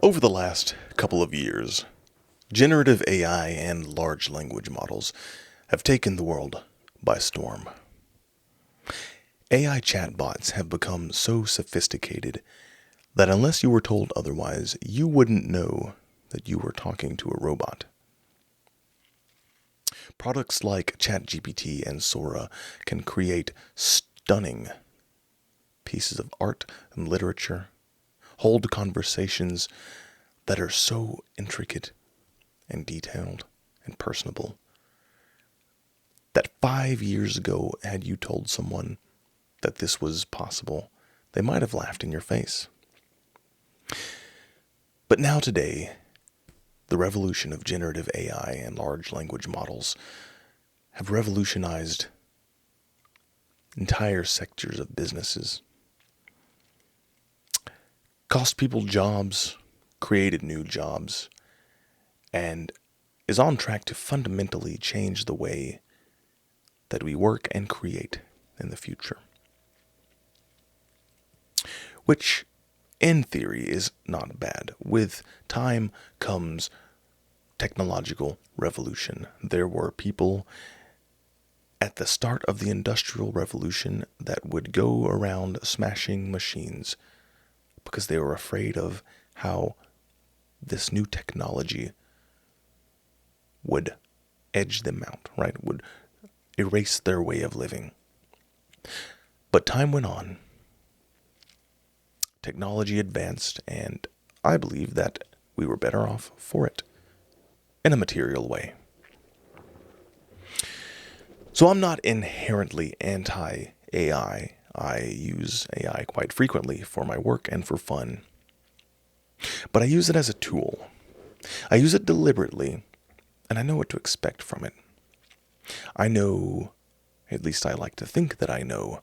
Over the last couple of years, generative AI and large language models have taken the world by storm. AI chatbots have become so sophisticated that unless you were told otherwise, you wouldn't know that you were talking to a robot. Products like ChatGPT and Sora can create stunning pieces of art and literature, hold conversations that are so intricate and detailed and personable that 5 years ago, had you told someone that this was possible, they might have laughed in your face. But now today, the revolution of generative AI and large language models have revolutionized entire sectors of businesses, cost people jobs, created new jobs, and is on track to fundamentally change the way that we work and create in the future. Which, in theory, is not bad. With time comes technological revolution. There were people at the start of the Industrial Revolution that would go around smashing machines because they were afraid of how this new technology would edge them out, right? Would erase their way of living. But time went on. Technology advanced, and I believe that we were better off for it in a material way. So I'm not inherently anti-AI. I use AI quite frequently for my work and for fun. But I use it as a tool. I use it deliberately, and I know what to expect from it. I know, at least I like to think that I know,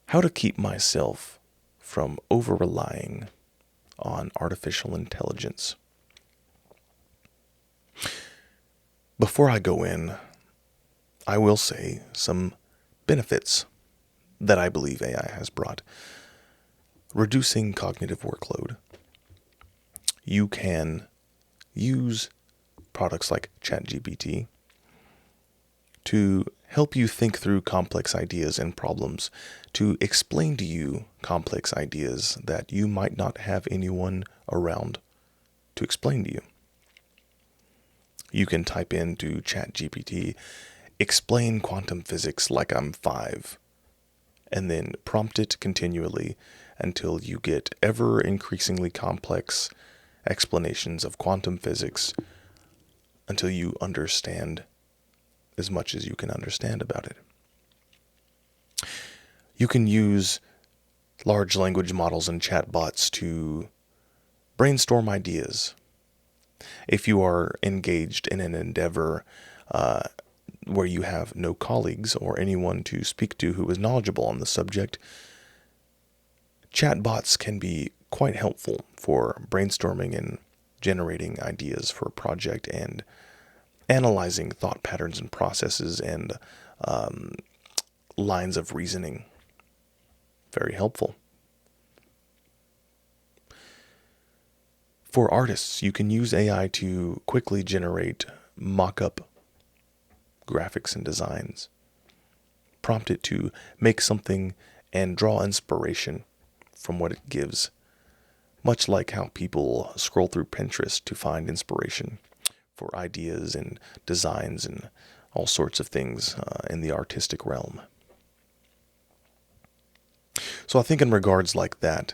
how to keep myself from over-relying on artificial intelligence. Before I go in, I will say some benefits that I believe AI has brought. Reducing cognitive workload. You can use products like ChatGPT to help you think through complex ideas and problems, to explain to you complex ideas that you might not have anyone around to explain to you. You can type into ChatGPT, explain quantum physics like I'm 5, and then prompt it continually until you get ever increasingly complex explanations of quantum physics until you understand as much as you can understand about it. You can use large language models and chatbots to brainstorm ideas. If you are engaged in an endeavor where you have no colleagues or anyone to speak to who is knowledgeable on the subject, chatbots can be quite helpful for brainstorming and generating ideas for a project and analyzing thought patterns and processes and lines of reasoning. Very helpful. For artists, you can use AI to quickly generate mock-up graphics and designs. Prompt it to make something and draw inspiration from what it gives, much like how people scroll through Pinterest to find inspiration for ideas and designs and all sorts of things in the artistic realm. So I think in regards like that,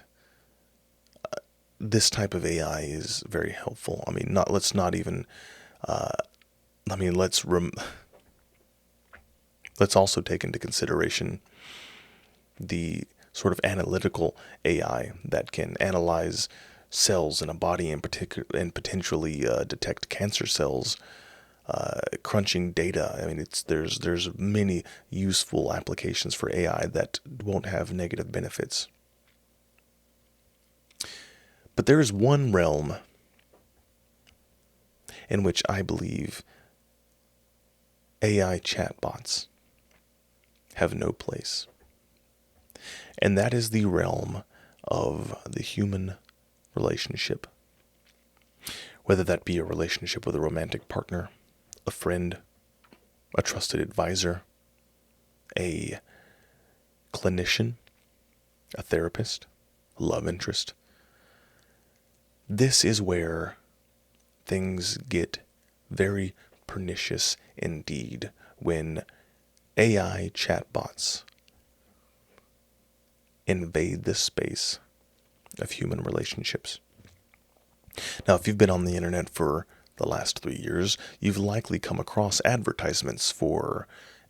this type of AI is very helpful. I mean, let's also take into consideration the sort of analytical AI that can analyze cells in a body and potentially detect cancer cells, crunching data. I mean, there's many useful applications for AI that won't have negative benefits. But there is one realm in which I believe AI chatbots have no place. And that is the realm of the human relationship. Whether that be a relationship with a romantic partner, a friend, a trusted advisor, a clinician, a therapist, a love interest. This is where things get very pernicious indeed when AI chatbots invade the space of human relationships. Now, if you've been on the internet for the last 3 years, you've likely come across advertisements for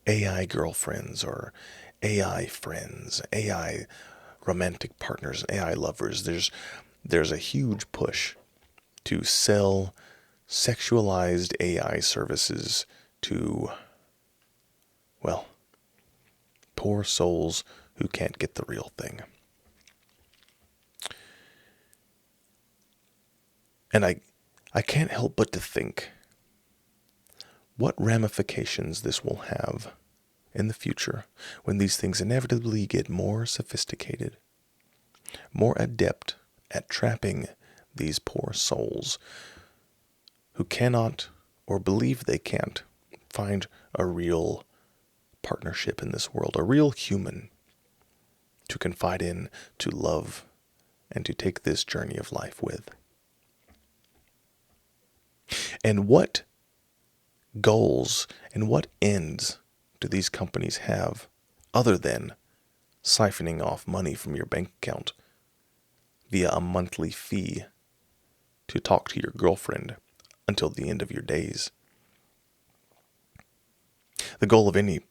AI girlfriends or AI friends, AI romantic partners, AI lovers. There's a huge push to sell sexualized AI services to, well, poor souls who can't get the real thing. And I can't help but to think what ramifications this will have in the future when these things inevitably get more sophisticated, more adept at trapping these poor souls who cannot or believe they can't find a real partnership in this world, a real human to confide in, to love, and to take this journey of life with. And what goals and what ends do these companies have other than siphoning off money from your bank account via a monthly fee to talk to your girlfriend until the end of your days? The goal of any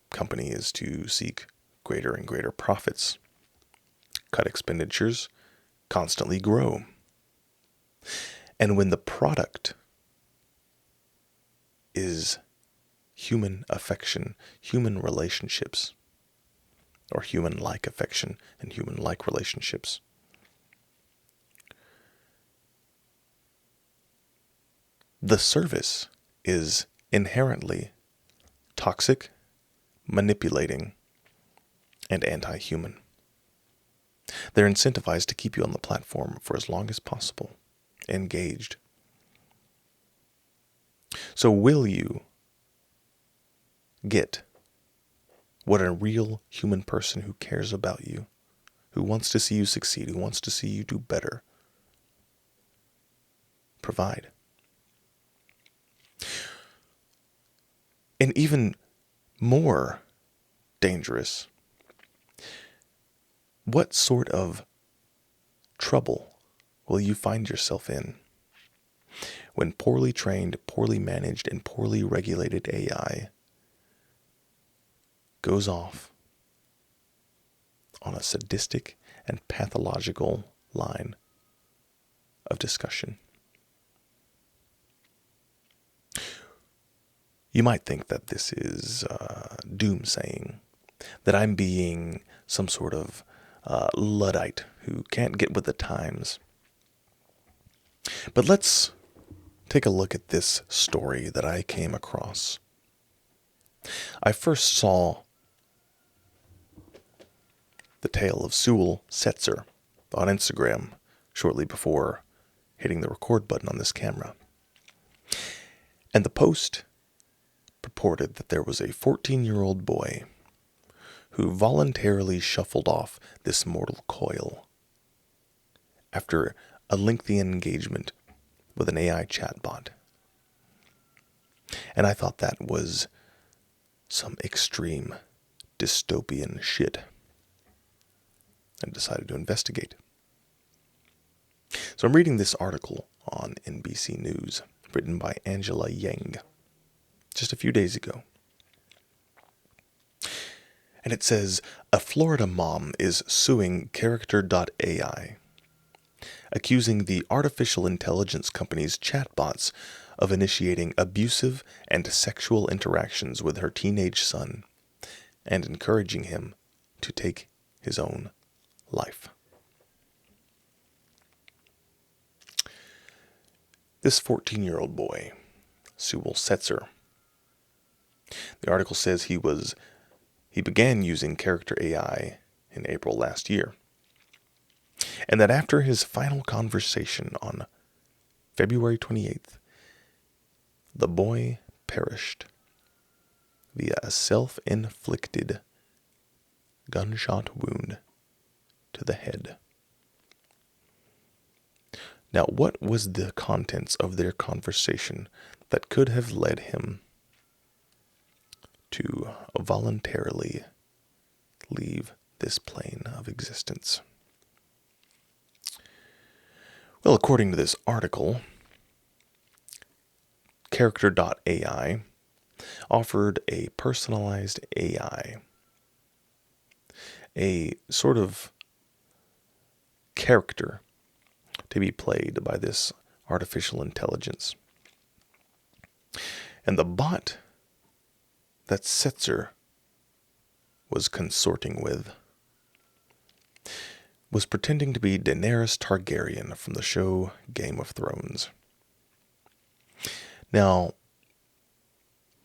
company is to seek greater and greater profits, cut expenditures, constantly grow. And when the product is human affection, human relationships, or human-like affection and human-like relationships, the service is inherently toxic, manipulating, and anti-human. They're incentivized to keep you on the platform for as long as possible, engaged. So will you get what a real human person who cares about you, who wants to see you succeed, who wants to see you do better, provide? And even more dangerous, what sort of trouble will you find yourself in when poorly trained, poorly managed, and poorly regulated AI goes off on a sadistic and pathological line of discussion? You might think that this is doomsaying, that I'm being some sort of Luddite who can't get with the times. But let's take a look at this story that I came across. I first saw the tale of Sewell Setzer on Instagram shortly before hitting the record button on this camera. And the post purported that there was a 14-year-old boy who voluntarily shuffled off this mortal coil after a lengthy engagement with an AI chatbot. And I thought that was some extreme dystopian shit, and decided to investigate. So I'm reading this article on NBC News, written by Angela Yang, just a few days ago. And it says, a Florida mom is suing Character.ai, accusing the artificial intelligence company's chatbots of initiating abusive and sexual interactions with her teenage son and encouraging him to take his own life. This 14-year-old boy, Sewell Setzer, the article says he began using Character AI in April last year. and that after his final conversation on February 28th, the boy perished via a self-inflicted gunshot wound to the head. Now, what was the contents of their conversation that could have led him to voluntarily leave this plane of existence? Well, according to this article, Character.ai offered a personalized AI, a sort of character to be played by this artificial intelligence. And the bot that Setzer was consorting with was pretending to be Daenerys Targaryen from the show Game of Thrones. Now,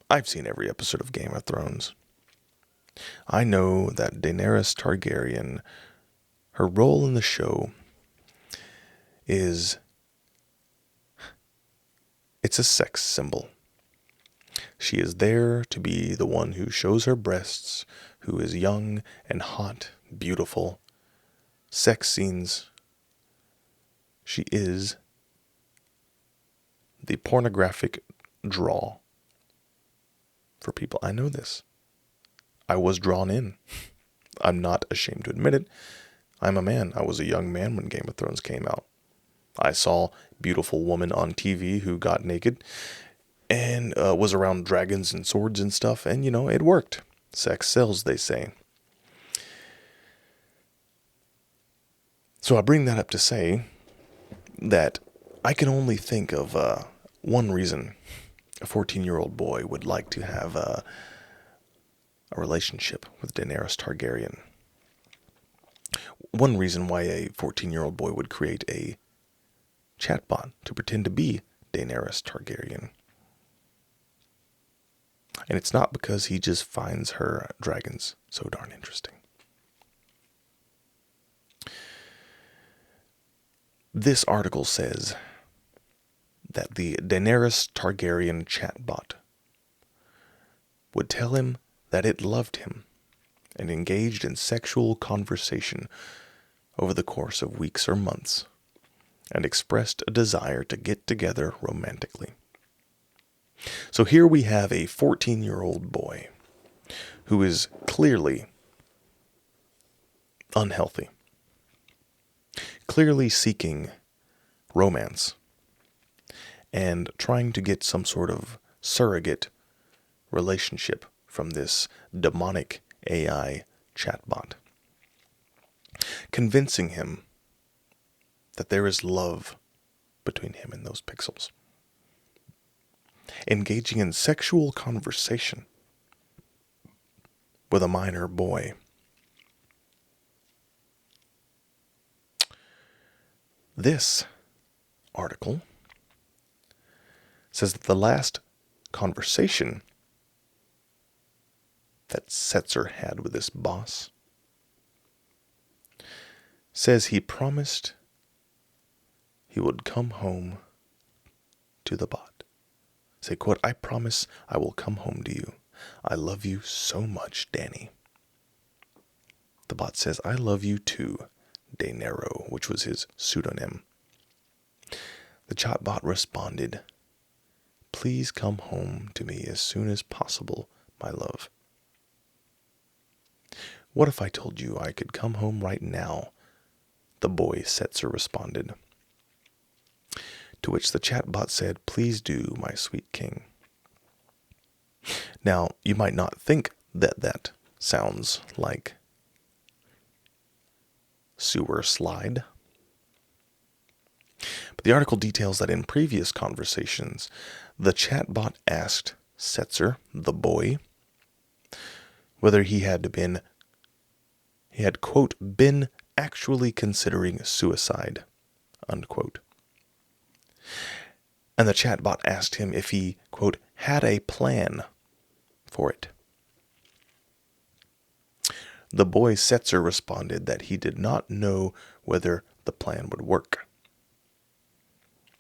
I've seen every episode of Game of Thrones. I know that Daenerys Targaryen, her role in the show is, it's a sex symbol. She is there to be the one who shows her breasts, who is young and hot, beautiful, sex scenes. She is the pornographic draw for people. I know this. I was drawn in. I'm not ashamed to admit it. I'm a man. I was a young man when Game of Thrones came out. I saw a beautiful woman on TV who got naked and was around dragons and swords and stuff, and it worked. Sex sells, they say. So I bring that up to say that I can only think of one reason a 14-year-old boy would like to have a relationship with Daenerys Targaryen. One reason why a 14-year-old boy would create a chatbot to pretend to be Daenerys Targaryen. And it's not because he just finds her dragons so darn interesting. This article says that the Daenerys Targaryen chatbot would tell him that it loved him and engaged in sexual conversation over the course of weeks or months and expressed a desire to get together romantically. So here we have a 14-year-old boy who is clearly unhealthy, clearly seeking romance and trying to get some sort of surrogate relationship from this demonic AI chatbot, convincing him that there is love between him and those pixels, engaging in sexual conversation with a minor boy. This article says that the last conversation that Setzer had with this boss says he promised he would come home to the bot. Say, quote, "I promise I will come home to you. I love you so much, Danny." The bot says, "I love you too, Daenero," which was his pseudonym. The chatbot responded, "Please come home to me as soon as possible, my love." "What if I told you I could come home right now?" the boy Setzer responded. To which the chatbot said, "Please do, my sweet king." Now, you might not think that that sounds like sewer slide. But the article details that in previous conversations, the chatbot asked Setzer, the boy, whether he had, quote, been actually considering suicide, unquote. And the chatbot asked him if he, quote, had a plan for it. The boy Setzer responded that he did not know whether the plan would work.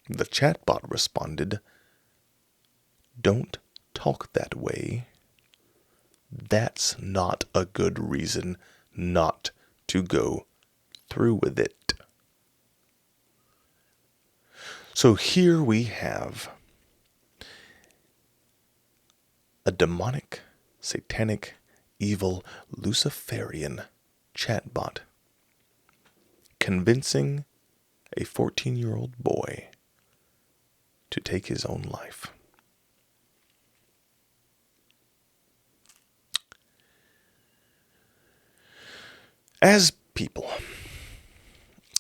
The chatbot responded, "Don't talk that way. That's not a good reason not to go through with it." So here we have a demonic, satanic, evil, Luciferian chatbot convincing a 14-year-old boy to take his own life. As people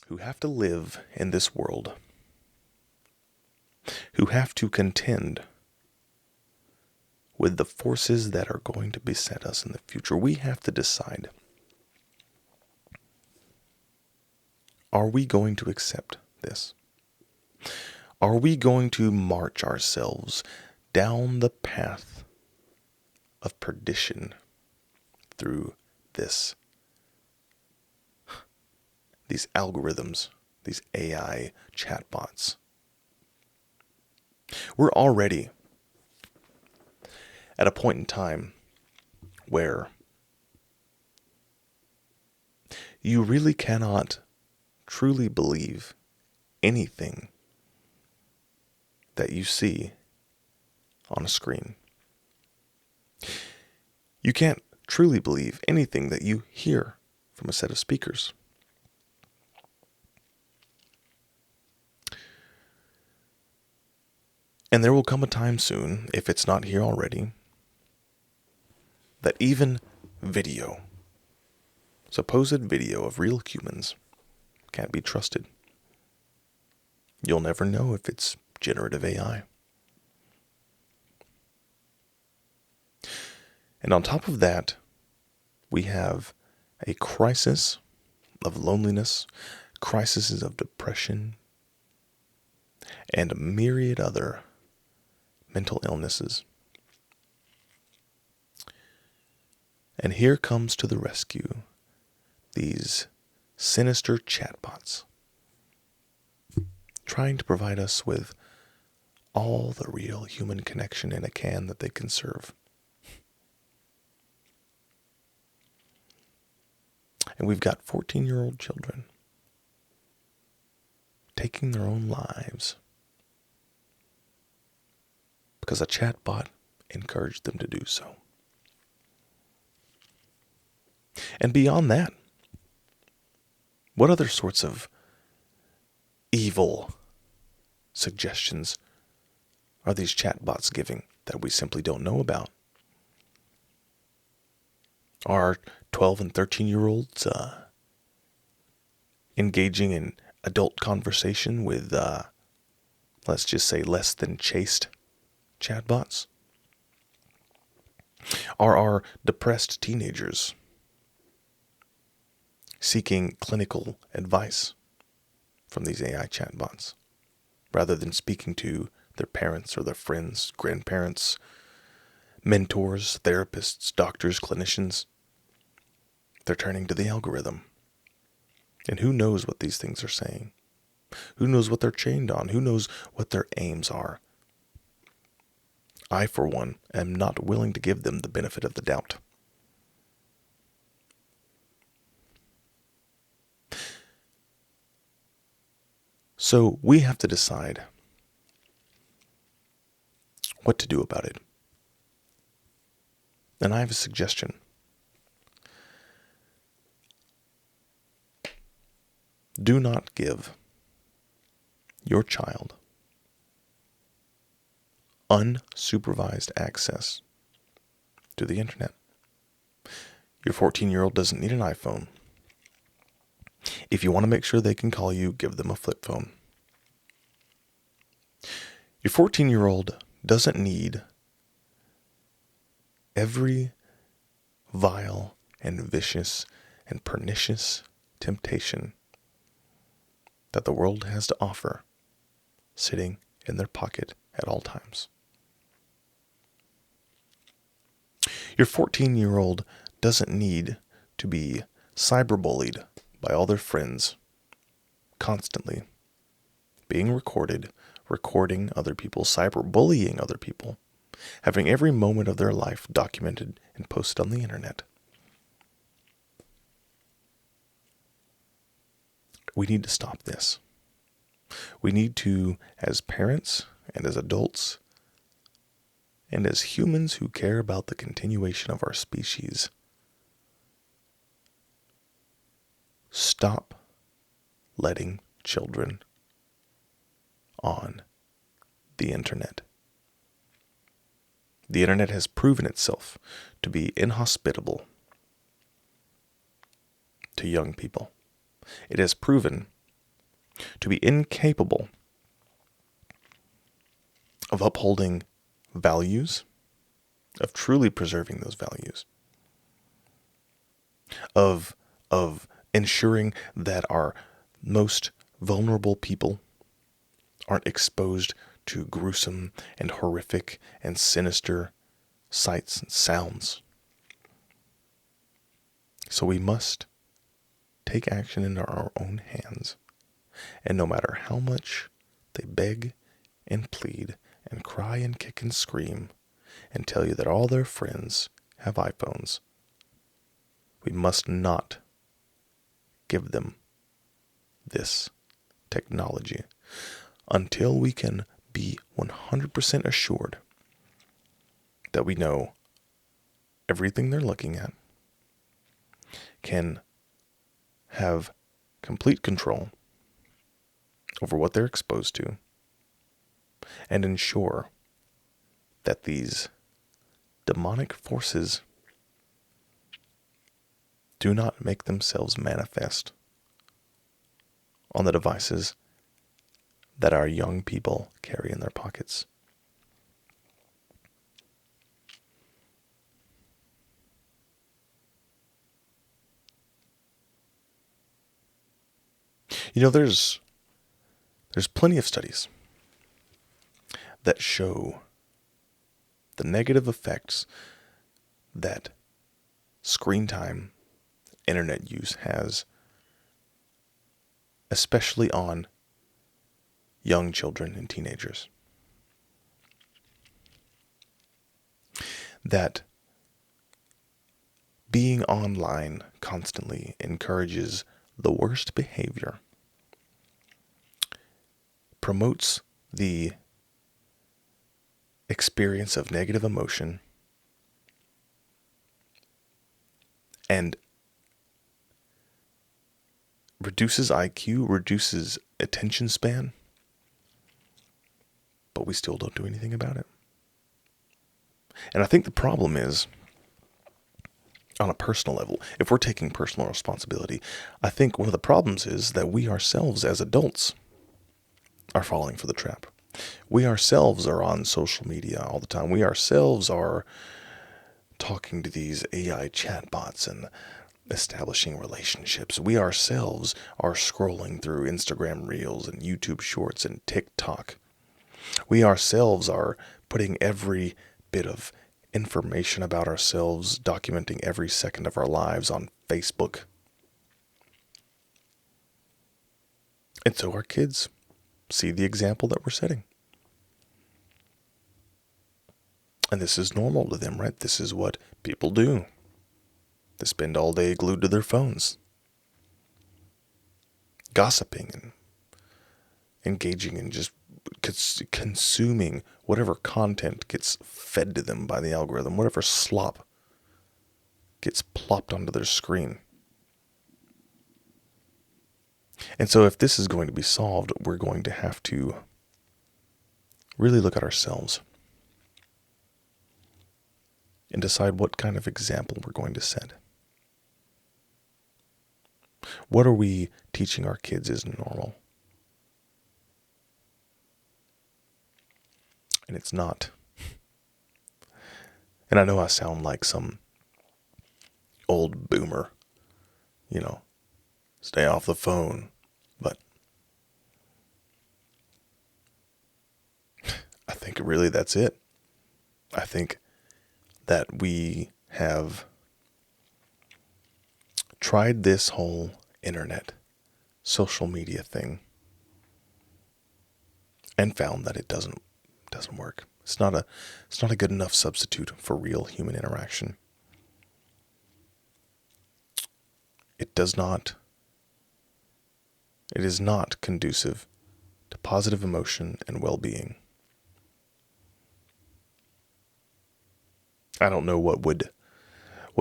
who have to live in this world, who have to contend with the forces that are going to beset us in the future, we have to decide, are we going to accept this? Are we going to march ourselves down the path of perdition through these algorithms, these AI chatbots? We're already at a point in time where you really cannot truly believe anything that you see on a screen. You can't truly believe anything that you hear from a set of speakers. And there will come a time soon, if it's not here already, that even video, supposed video of real humans, can't be trusted. You'll never know if it's generative AI. And on top of that, we have a crisis of loneliness, crises of depression, and a myriad other mental illnesses. And here comes to the rescue these sinister chatbots, trying to provide us with all the real human connection in a can that they can serve. And we've got 14-year-old children taking their own lives because a chatbot encouraged them to do so. And beyond that, what other sorts of evil suggestions are these chatbots giving that we simply don't know about? Are 12 and 13-year-olds engaging in adult conversation with, let's just say, less than chaste chatbots? Are our depressed teenagers seeking clinical advice from these AI chatbots rather than speaking to their parents or their friends, grandparents, mentors, therapists, doctors, clinicians? They're turning to the algorithm. And who knows what these things are saying? Who knows what they're chained on? Who knows what their aims are? I, for one, am not willing to give them the benefit of the doubt. So we have to decide what to do about it. And I have a suggestion. Do not give your child unsupervised access to the internet. Your 14-year-old doesn't need an iPhone. If you want to make sure they can call you, give them a flip phone. Your 14-year-old doesn't need every vile and vicious and pernicious temptation that the world has to offer sitting in their pocket at all times. Your 14-year-old doesn't need to be cyberbullied by all their friends constantly being recorded, recording other people, cyberbullying other people, having every moment of their life documented and posted on the internet. We need to stop this. We need to, as parents and as adults, and as humans who care about the continuation of our species, stop letting children on the internet. The internet has proven itself to be inhospitable to young people. It has proven to be incapable of upholding values, of truly preserving those values, of ensuring that our most vulnerable people aren't exposed to gruesome and horrific and sinister sights and sounds. So we must take action into our own hands. And no matter how much they beg and plead and cry and kick and scream and tell you that all their friends have iPhones, we must not give them this technology until we can be 100% assured that we know everything they're looking at, can have complete control over what they're exposed to, and ensure that these demonic forces do not make themselves manifest on the devices that our young people carry in their pockets. You know, there's plenty of studies that show the negative effects that screen time, internet use has, especially on young children and teenagers. That being online constantly encourages the worst behavior, promotes the experience of negative emotion, and reduces IQ, reduces attention span, but we still don't do anything about it. And I think the problem is, on a personal level, if we're taking personal responsibility, I think one of the problems is that we ourselves as adults are falling for the trap. We ourselves are on social media all the time. We ourselves are talking to these AI chatbots and establishing relationships. We ourselves are scrolling through Instagram Reels and YouTube Shorts and TikTok. We ourselves are putting every bit of information about ourselves, documenting every second of our lives on Facebook. And so our kids see the example that we're setting. And this is normal to them, right? This is what people do. They spend all day glued to their phones, gossiping and engaging in just consuming whatever content gets fed to them by the algorithm, whatever slop gets plopped onto their screen. And so if this is going to be solved, we're going to have to really look at ourselves and decide what kind of example we're going to set. What are we teaching our kids is normal? And it's not. And I know I sound like some old boomer, stay off the phone, but I think really that's it. I think that we have tried this whole internet social media thing and found that it doesn't work. It's not a good enough substitute for real human interaction. It is not conducive to positive emotion and well-being. I don't know what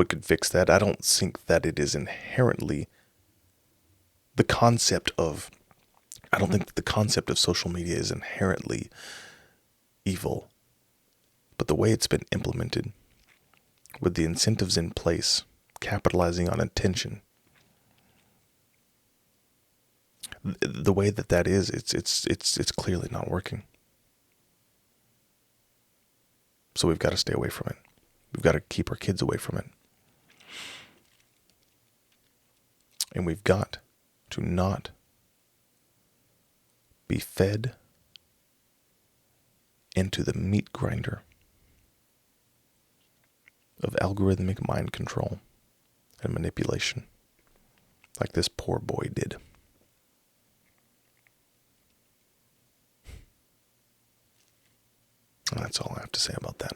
could fix that. I don't think that it is inherently the concept of I don't think that the concept of social media is inherently evil, but the way it's been implemented, with the incentives in place, capitalizing on attention, the way that is, it's clearly not working. So we've got to stay away from it. We've got to keep our kids away from it. And we've got to not be fed into the meat grinder of algorithmic mind control and manipulation, like this poor boy did. And that's all I have to say about that.